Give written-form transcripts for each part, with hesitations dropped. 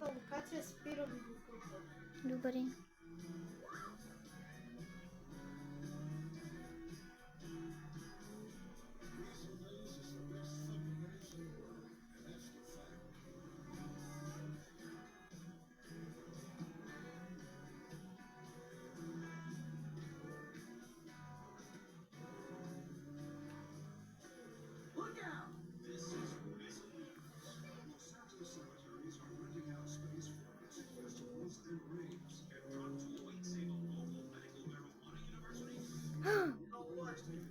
самата локация спира видеото. Добре.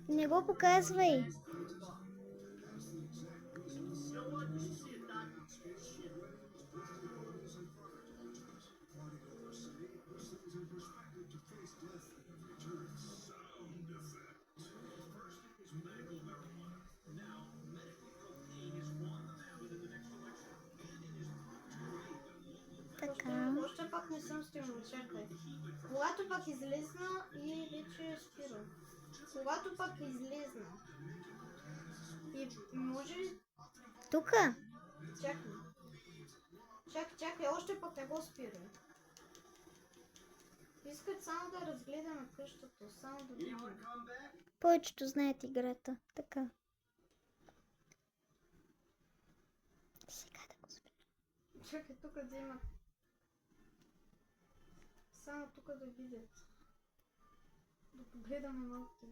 Не го показвай. Така. Още пак не съм стигнал, чакай. Когато пак излезна и вече спира. Когато пак излезна. И може ли... Тука. Чакай. Чакай, още пак не го спира. Искат само да разгледаме къщата, само да видим. Повечето знаят играта. Така. Сега да го спира. Чакай, тук да има... Само тук да видят. Да погледаме малко.